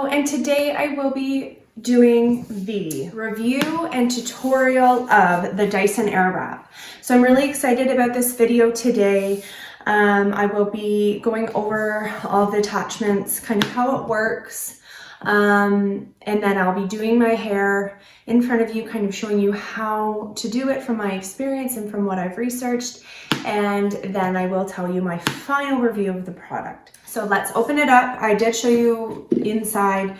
And today I will be doing the review and tutorial of the Dyson Air Wrap. So I'm really excited about this video today. I will be going over all the attachments, kind of how it works, and then I'll be doing my hair in front of you, kind of showing you how to do it from my experience and from what I've researched, and then I will tell you my final review of the product. So let's open it up. I did show you inside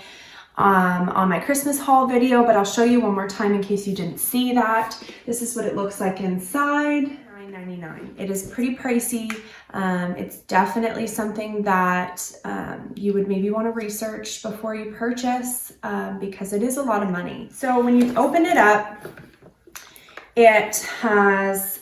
on my Christmas haul video, but I'll show you one more time in case you didn't see that. This is what it looks like inside. $9.99. It is pretty pricey. It's definitely something that you would maybe want to research before you purchase because it is a lot of money. So when you open it up, it has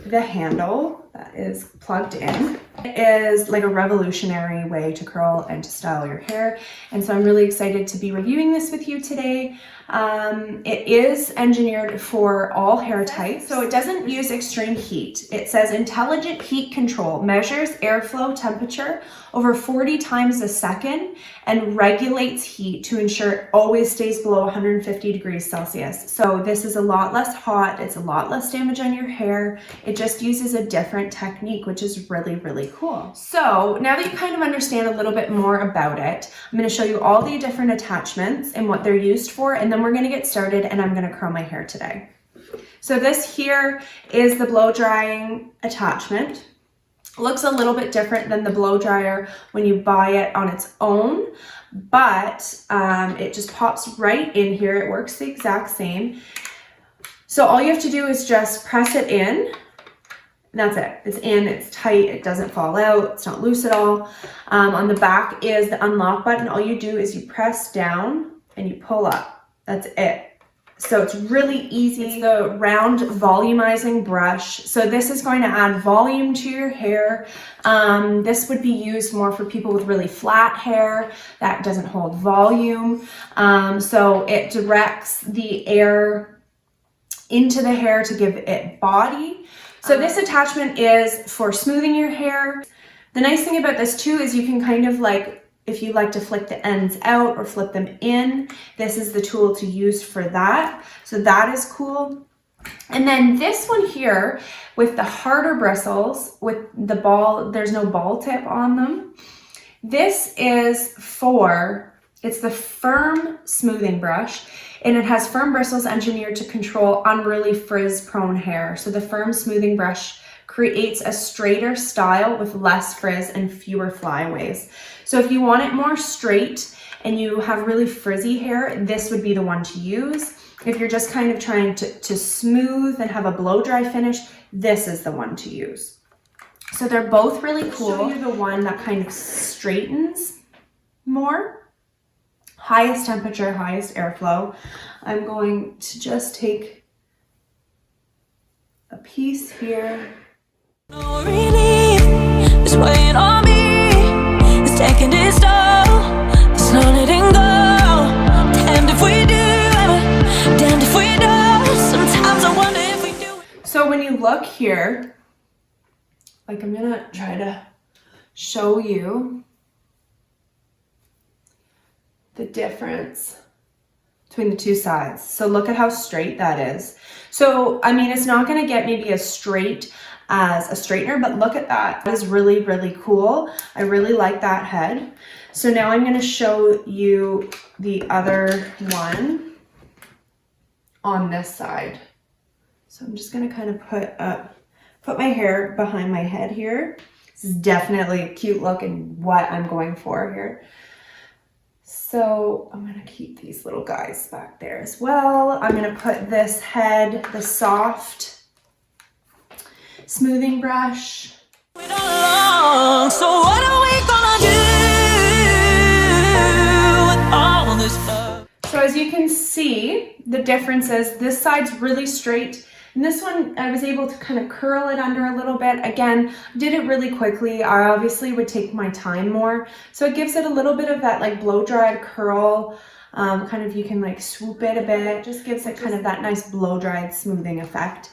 the handle that is plugged in. It is like a revolutionary way to curl and to style your hair, and so I'm really excited to be reviewing this with you today. It is engineered for all hair types, so it doesn't use extreme heat. It says intelligent heat control measures airflow temperature over 40 times a second and regulates heat to ensure it always stays below 150 degrees Celsius. So this is a lot less hot, it's a lot less damage on your hair. It just uses a different technique, which is really, really cool. So now that you kind of understand a little bit more about it, I'm going to show you all the different attachments and what they're used for, and then we're going to get started and I'm going to curl my hair today. So this here is the blow drying attachment. Looks a little bit different than the blow dryer when you buy it on its own, but it just pops right in here. It works the exact same. So all you have to do is just press it in. That's it. It's in, it's tight, it doesn't fall out, it's not loose at all. On the back is the unlock button. All you do is you press down and you pull up. That's it. So it's really easy. It's the round volumizing brush. So this is going to add volume to your hair. This would be used more for people with really flat hair that doesn't hold volume. So it directs the air into the hair to give it body. So this attachment is for smoothing your hair. The nice thing about this too is you can kind of like, if you like to flick the ends out or flip them in, this is the tool to use for that. So that is cool. And then this one here with the harder bristles, with the ball, there's no ball tip on them. This is it's the firm smoothing brush, and it has firm bristles engineered to control unruly frizz-prone hair. So the firm smoothing brush creates a straighter style with less frizz and fewer flyaways. So if you want it more straight and you have really frizzy hair, this would be the one to use. If you're just kind of trying to smooth and have a blow dry finish, this is the one to use. So they're both really cool. I'll show you the one that kind of straightens more. Highest temperature, highest airflow. I'm going to just take a piece here. No relief is weighing on me. It's taking its toll. There's no letting go. Damned if we do, damned if we don't. Sometimes I wonder if we do. So when you look here, like I'm gonna try to show you the difference between the two sides. So look at how straight that is. So, I mean, it's not gonna get maybe as straight as a straightener, but look at that. That is really, really cool. I really like that head. So now I'm gonna show you the other one on this side. So I'm just gonna kind of put my hair behind my head here. This is definitely a cute look and what I'm going for here. So I'm gonna keep these little guys back there as well. I'm gonna put this head, the soft smoothing brush. We don't belong, so what are we gonna do with all this love? So as you can see, the difference is this side's really straight. And this one, I was able to kind of curl it under a little bit. Again, did it really quickly. I obviously would take my time more. So it gives it a little bit of that like blow dried curl. Kind of, you can like swoop it a bit. It just gives it kind of that nice blow dried smoothing effect,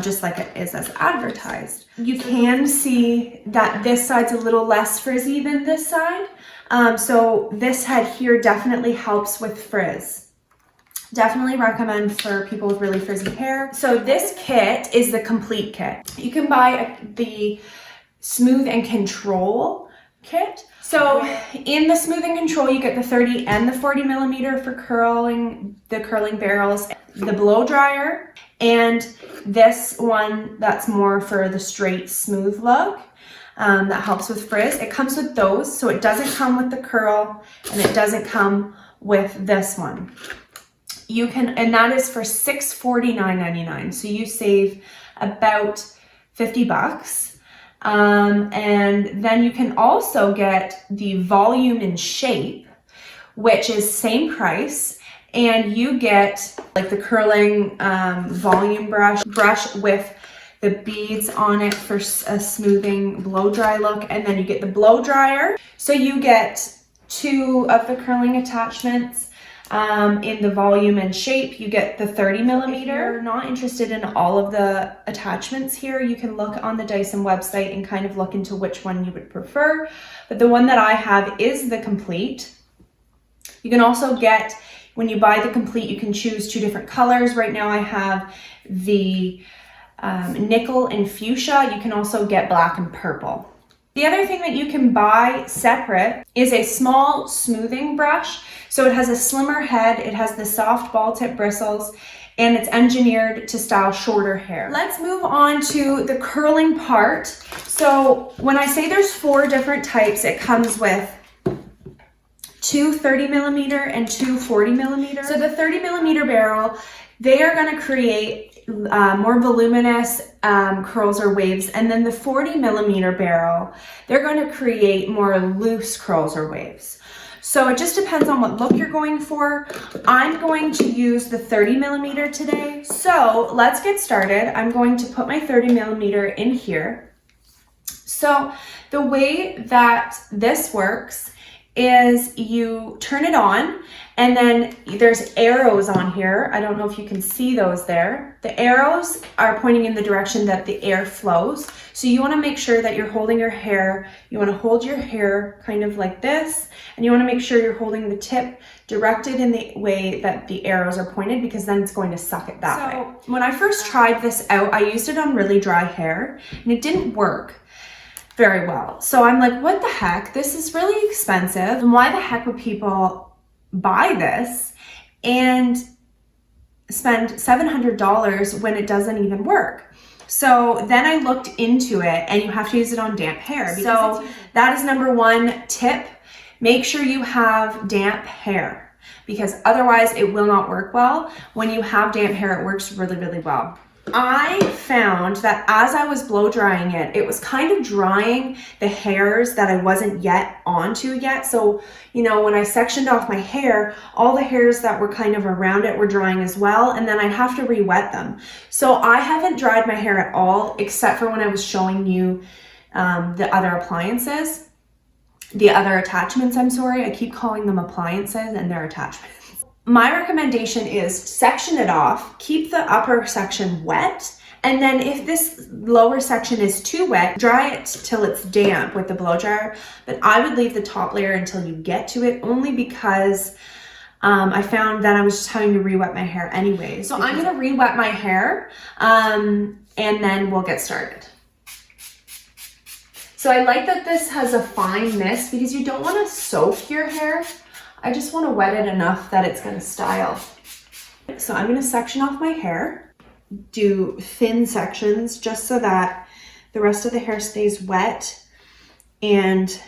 just like it is as advertised. You can see that this side's a little less frizzy than this side. So this head here definitely helps with frizz. Definitely recommend for people with really frizzy hair. So this kit is the complete kit. You can buy the Smooth and Control kit. So in the Smooth and Control, you get the 30 and the 40 millimeter for curling, the curling barrels, the blow dryer, and this one that's more for the straight smooth look. That helps with frizz. It comes with those, so it doesn't come with the curl, and it doesn't come with this one. You can, and that is for $649.99. So you save about 50 bucks. And then you can also get the volume and shape, which is same price, and you get like the curling volume brush with the beads on it for a smoothing blow dry look, and then you get the blow dryer. So you get 2 of the curling attachments. In the volume and shape, you get the 30 millimeter. If you're not interested in all of the attachments here, you can look on the Dyson website and kind of look into which one you would prefer. But the one that I have is the complete. You can also get, when you buy the complete, you can choose 2 different colors. Right now I have the nickel and fuchsia. You can also get black and purple. The other thing that you can buy separate is a small smoothing brush. So it has a slimmer head, it has the soft ball tip bristles, and it's engineered to style shorter hair. Let's move on to the curling part. So when I say there's 4 different types, it comes with 2 30 millimeter and 2 40 millimeter. So the 30 millimeter barrel, they are going to create more voluminous curls or waves, and then the 40 millimeter barrel, they're going to create more loose curls or waves. So it just depends on what look you're going for. I'm going to use the 30 millimeter today. So let's get started. I'm going to put my 30 millimeter in here. So the way that this works is you turn it on, and then there's arrows on here. I don't know if you can see those there. The arrows are pointing in the direction that the air flows. So you want to make sure that you're holding your hair. You want to hold your hair kind of like this, and you want to make sure you're holding the tip directed in the way that the arrows are pointed, because then it's going to suck it that way. When I first tried this out, I used it on really dry hair, and it didn't work very well. So I'm like, what the heck? This is really expensive. And why the heck would people buy this and spend $700 when it doesn't even work? So then I looked into it, and you have to use it on damp hair. So that is number 1 tip. Make sure you have damp hair, because otherwise it will not work well. When you have damp hair, it works really, really well. I found that as I was blow drying it, it was kind of drying the hairs that I wasn't yet onto yet. So, you know, when I sectioned off my hair, all the hairs that were kind of around it were drying as well, and then I'd have to re-wet them. So I haven't dried my hair at all, except for when I was showing you the other appliances, the other attachments, I'm sorry. I keep calling them appliances, and they're attachments. My recommendation is section it off, keep the upper section wet, and then if this lower section is too wet, dry it till it's damp with the blow dryer. But I would leave the top layer until you get to it, only because I found that I was just having to re-wet my hair anyways. So I'm gonna re-wet my hair, and then we'll get started. So I like that this has a fine mist, because you don't want to soak your hair. I just want to wet it enough that it's going to style. So I'm going to section off my hair, do thin sections just so that the rest of the hair stays wet. And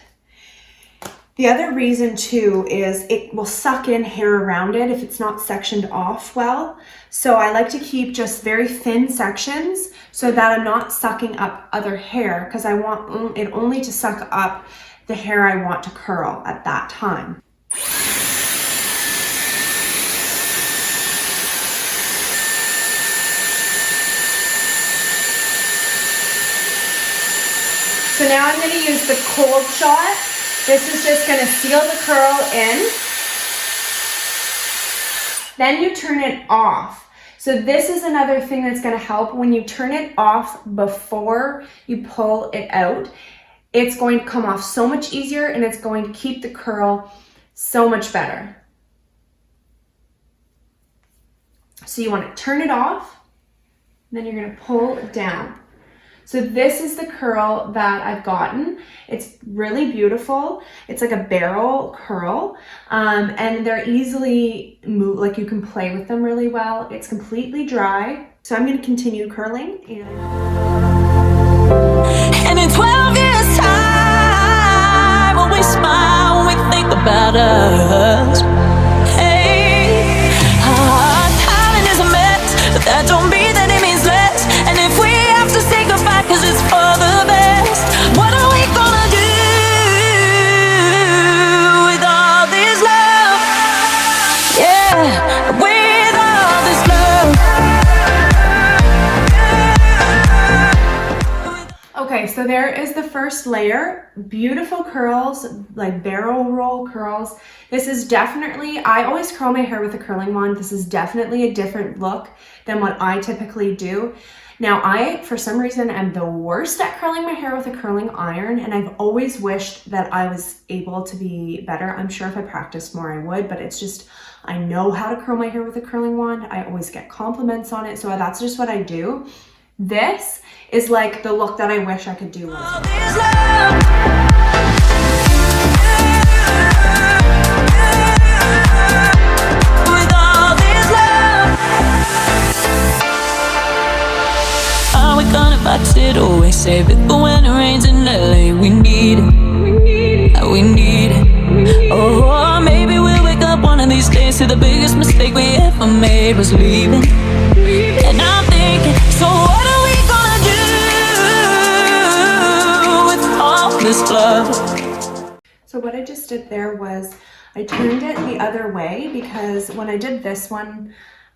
the other reason too is it will suck in hair around it if it's not sectioned off well. So I like to keep just very thin sections so that I'm not sucking up other hair, because I want it only to suck up the hair I want to curl at that time. So now I'm going to use the cold shot. This is just going to seal the curl in. Then you turn it off. So So this is another thing that's going to help. When you turn it off before you pull it out, it's going to come off so much easier and it's going to keep the curl so much better. So you want to turn it off, and then you're going to pull it down. So this is the curl that I've gotten. It's really beautiful. It's like a barrel curl, and they're easily moved, like you can play with them really well. It's completely dry. So I'm going to continue curling. And in 12 years time, when we smile, when we think about us, hey, our timing is a mess, but that don't mean that it means less. And if we have to say goodbye, cause it's for the best, what are we gonna do with all this love? Yeah, with all this love. Okay, so there is the first layer. Beautiful curls, like barrel roll curls. This is definitely, I always curl my hair with a curling wand. This is definitely a different look than what I typically do. Now, I, for some reason, am the worst at curling my hair with a curling iron, and I've always wished that I was able to be better. I'm sure if I practiced more, I would, but it's just, I know how to curl my hair with a curling wand. I always get compliments on it, so that's just what I do. This is like the look that I wish I could do. Are we gonna box it or we save it for when it rains in LA? We need it, we need it. Oh, maybe we'll wake up one of these days to the biggest mistake we ever made was leaving. And I'm thinking, so what are we gonna do with all this love? So what I just did there was I turned it the other way, because when I did this one,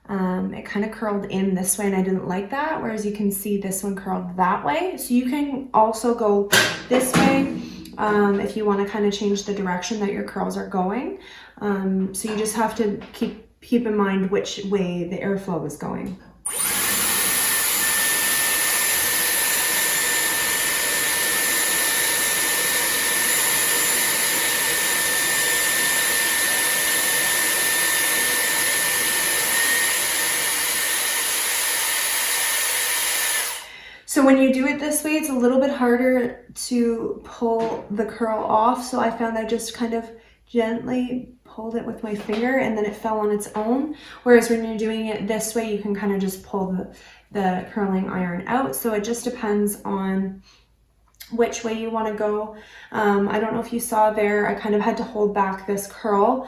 it kind of curled in this way and I didn't like that, whereas you can see this one curled that way. So you can also go this way if you want to kind of change the direction that your curls are going. So you just have to keep in mind which way the airflow is going. So when you do it this way, it's a little bit harder to pull the curl off. So I found I just kind of gently pulled it with my finger and then it fell on its own. Whereas when you're doing it this way, you can kind of just pull the curling iron out. So it just depends on which way you want to go. I don't know if you saw there, I kind of had to hold back this curl.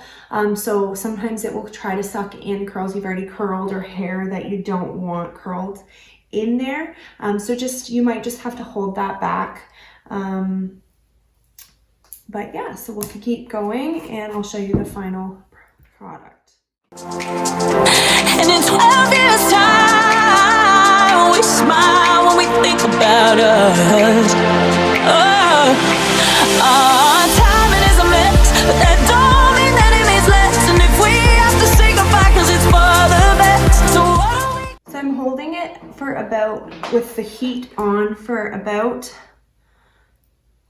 So sometimes it will try to suck in curls you've already curled or hair that you don't want curled in there. So you might just have to hold that back. But yeah, so we'll keep going and I'll show you the final product. And in 12 years time, we smile when we think about us. Oh, our timing is a mess, but that don't mean that it means less. And if we have to say goodbye, cause it's for the best, so what are we? So I'm holding it for about, with the heat on, for about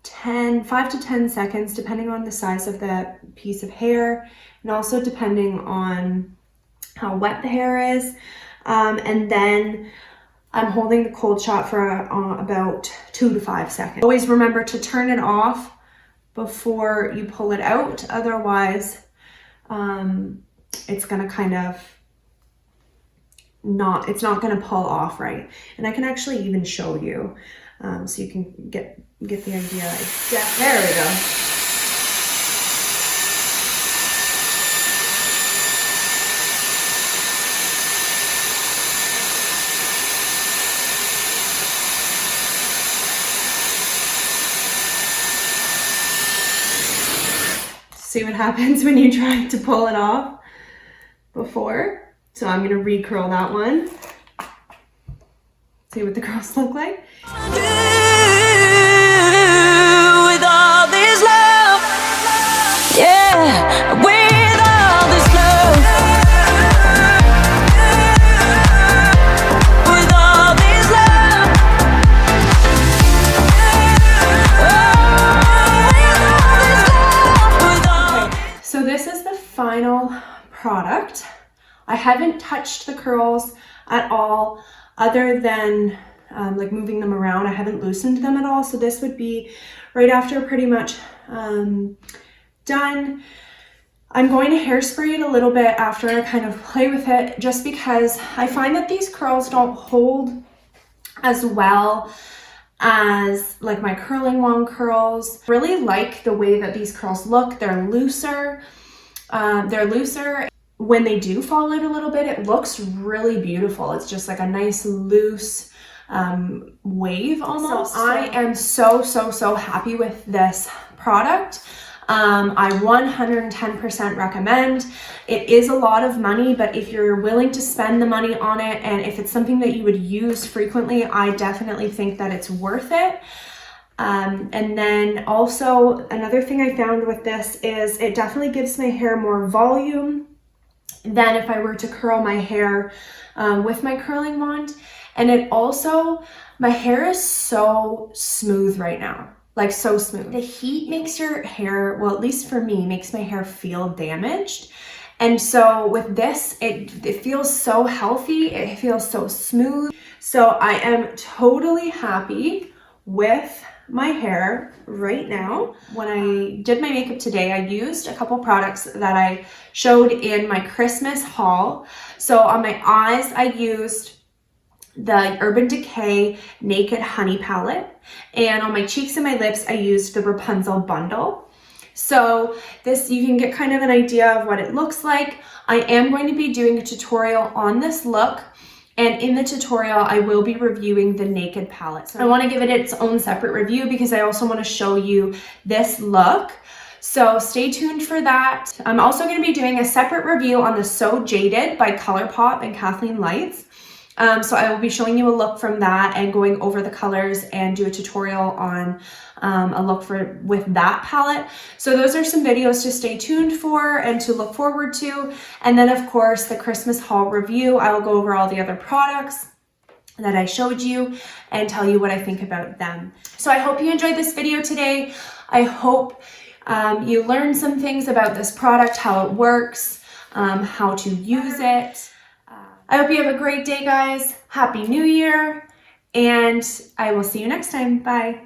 5 to 10 seconds, depending on the size of the piece of hair and also depending on how wet the hair is. And then I'm holding the cold shot for about 2 to 5 seconds. Always remember to turn it off before you pull it out. Otherwise, it's gonna kind of it's not gonna pull off right. And I can actually even show you so you can get the idea. There we go. See what happens when you try to pull it off before. So I'm gonna re-curl that one. See what the curls look like. With all this love, yeah, with all this love. product. I haven't touched the curls at all other than like moving them around. I haven't loosened them at all. So this would be right after pretty much done. I'm going to hairspray it a little bit after I kind of play with it, just because I find that these curls don't hold as well as like my curling wand curls. Really like the way that these curls look. They're looser. When they do fall out a little bit, it looks really beautiful. It's just like a nice loose wave almost. So I am so happy with this product. I 110% recommend. It is a lot of money, but if you're willing to spend the money on it, and if it's something that you would use frequently, I definitely think that it's worth it. And then also another thing I found with this is it definitely gives my hair more volume than if I were to curl my hair with my curling wand. And it also, my hair is so smooth right now. Like so smooth. The heat makes your hair, well, at least for me, makes my hair feel damaged. And so with this, it feels so healthy. It feels so smooth. So I am totally happy with my hair right now. When I did my makeup today, I used a couple products that I showed in my Christmas haul. So on my eyes, I used the Urban Decay Naked Honey Palette, and on my cheeks and my lips I used the Rapunzel bundle. So this, you can get kind of an idea of what it looks like. I am going to be doing a tutorial on this look, and in the tutorial I will be reviewing the Naked palette. So I want to give it its own separate review because I also want to show you this look. So stay tuned for that. I'm also going to be doing a separate review on the So Jaded by ColourPop and Kathleen Lights. So I will be showing you a look from that and going over the colors and do a tutorial on a look with that palette. So those are some videos to stay tuned for and to look forward to. And then of course the Christmas haul review, I will go over all the other products that I showed you and tell you what I think about them. So I hope you enjoyed this video today. I hope you learned some things about this product, how it works, how to use it. I hope you have a great day, guys. Happy New Year, and I will see you next time. Bye.